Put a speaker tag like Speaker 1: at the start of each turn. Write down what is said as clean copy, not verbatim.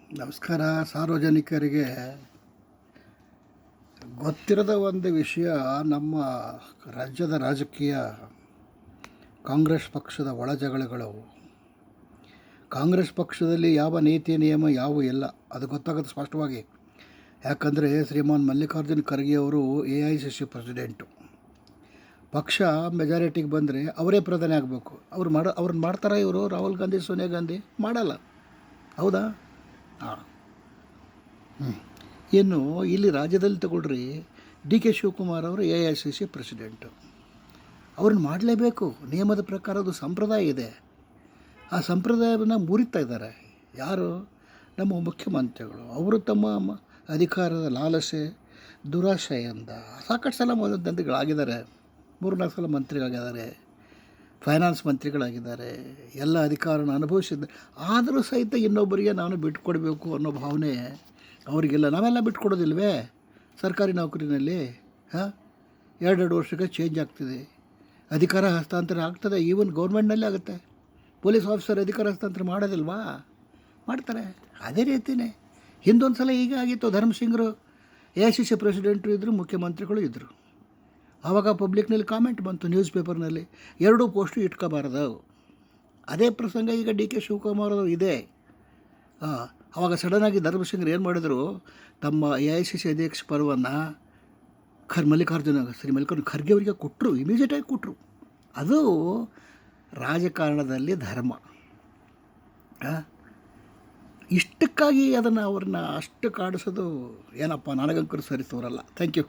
Speaker 1: ನಮಸ್ಕಾರ. ಸಾರ್ವಜನಿಕರಿಗೆ ಗೊತ್ತಿರದ ಒಂದು ವಿಷಯ, ನಮ್ಮ ರಾಜ್ಯದ ರಾಜಕೀಯ ಕಾಂಗ್ರೆಸ್ ಪಕ್ಷದ ಒಳಜಗಳಗಳು. ಕಾಂಗ್ರೆಸ್ ಪಕ್ಷದಲ್ಲಿ ಯಾವ ನೀತಿ ನಿಯಮ ಯಾವ ಇಲ್ಲ ಅದು ಗೊತ್ತಾಗುತ್ತೆ ಸ್ಪಷ್ಟವಾಗಿ. ಯಾಕಂದರೆ ಶ್ರೀಮಾನ್ ಮಲ್ಲಿಕಾರ್ಜುನ್ ಖರ್ಗೆ ಅವರು AICC ಪ್ರೆಸಿಡೆಂಟು. ಪಕ್ಷ ಮೆಜಾರಿಟಿಗೆ ಬಂದರೆ ಅವರೇ ಪ್ರಧಾನಿ ಆಗಬೇಕು. ಅವ್ರನ್ನ ಮಾಡ್ತಾರೆ ಇವರು. ರಾಹುಲ್ ಗಾಂಧಿ, ಸೋನಿಯಾ ಗಾಂಧಿ ಮಾಡಲ್ಲ. ಹೌದಾ? ಹಾಂ. ಇನ್ನು ಇಲ್ಲಿ ರಾಜ್ಯದಲ್ಲಿ ತಗೊಳ್ರಿ, DK ಶಿವಕುಮಾರ್ ಅವರು AICC ಪ್ರೆಸಿಡೆಂಟು. ಅವ್ರನ್ನ ಮಾಡಲೇಬೇಕು. ನಿಯಮದ ಪ್ರಕಾರ ಅದು ಸಂಪ್ರದಾಯ ಇದೆ. ಆ ಸಂಪ್ರದಾಯವನ್ನು ಮುರಿತಾ ಇದ್ದಾರೆ ಯಾರು? ನಮ್ಮ ಮುಖ್ಯಮಂತ್ರಿಗಳು. ಅವರು ತಮ್ಮ ಅಧಿಕಾರದ ಲಾಲಸೆ, ದುರಾಶೆಯಿಂದ ಸಾಕಷ್ಟು ಸಲ ಮಂತ್ರಿಗಳಾಗಿದ್ದಾರೆ. 3-4 ಸಲ ಮಂತ್ರಿಗಳಾಗಿದ್ದಾರೆ, ಫೈನಾನ್ಸ್ ಮಂತ್ರಿಗಳಾಗಿದ್ದಾರೆ, ಎಲ್ಲ ಅಧಿಕಾರನ ಅನುಭವಿಸಿದ್ದಾರೆ. ಆದರೂ ಸಹಿತ ಇನ್ನೊಬ್ಬರಿಗೆ ನಾನು ಬಿಟ್ಕೊಡ್ಬೇಕು ಅನ್ನೋ ಭಾವನೆ ಅವರಿಗೆಲ್ಲ. ನಾವೆಲ್ಲ ಬಿಟ್ಕೊಡೋದಿಲ್ವೇ ಸರ್ಕಾರಿ ನೌಕರಿನಲ್ಲಿ? 2 ವರ್ಷಕ್ಕೆ ಚೇಂಜ್ ಆಗ್ತಿದೆ, ಅಧಿಕಾರ ಹಸ್ತಾಂತರ ಆಗ್ತದೆ. ಈವನ್ ಗೌರ್ಮೆಂಟ್ನಲ್ಲಿ ಆಗುತ್ತೆ. ಪೊಲೀಸ್ ಆಫೀಸರ್ ಅಧಿಕಾರ ಹಸ್ತಾಂತರ ಮಾಡೋದಿಲ್ವಾ? ಮಾಡ್ತಾರೆ. ಅದೇ ರೀತಿಯೇ ಹಿಂದೊಂದು ಸಲ ಹೀಗೆ ಆಗಿತ್ತು. ಧರ್ಮಸಿಂಗ್ರು AICC ಪ್ರೆಸಿಡೆಂಟು ಇದ್ದರು, ಮುಖ್ಯಮಂತ್ರಿಗಳು ಇದ್ದರು. ಆವಾಗ ಪಬ್ಲಿಕ್ನಲ್ಲಿ ಕಾಮೆಂಟ್ ಬಂತು, ನ್ಯೂಸ್ ಪೇಪರ್ನಲ್ಲಿ, 2 ಪೋಸ್ಟು ಇಟ್ಕೋಬಾರ್ದು. ಅದೇ ಪ್ರಸಂಗ ಈಗ DK ಶಿವಕುಮಾರ್ ಅವರು ಇದೆ. ಆವಾಗ ಸಡನ್ನಾಗಿ ಧರ್ಮಸಿಂಗ್ರು ಏನು ಮಾಡಿದರು, ತಮ್ಮ AICC ಅಧ್ಯಕ್ಷ ಪದವನ್ನು ಶ್ರೀ ಮಲ್ಲಿಕಾರ್ಜುನ ಖರ್ಗೆ ಅವರಿಗೆ ಕೊಟ್ಟರು. ಇಮಿಡಿಯೇಟಾಗಿ ಕೊಟ್ಟರು. ಅದು ರಾಜಕಾರಣದಲ್ಲಿ ಧರ್ಮ. ಇಷ್ಟಕ್ಕಾಗಿ ಅವ್ರನ್ನ ಅಷ್ಟು ಕಾಡಿಸೋದು ಏನಪ್ಪ, ನನಗಂಕರು ಸರಿ ತೋರಲ್ಲ. Thank you.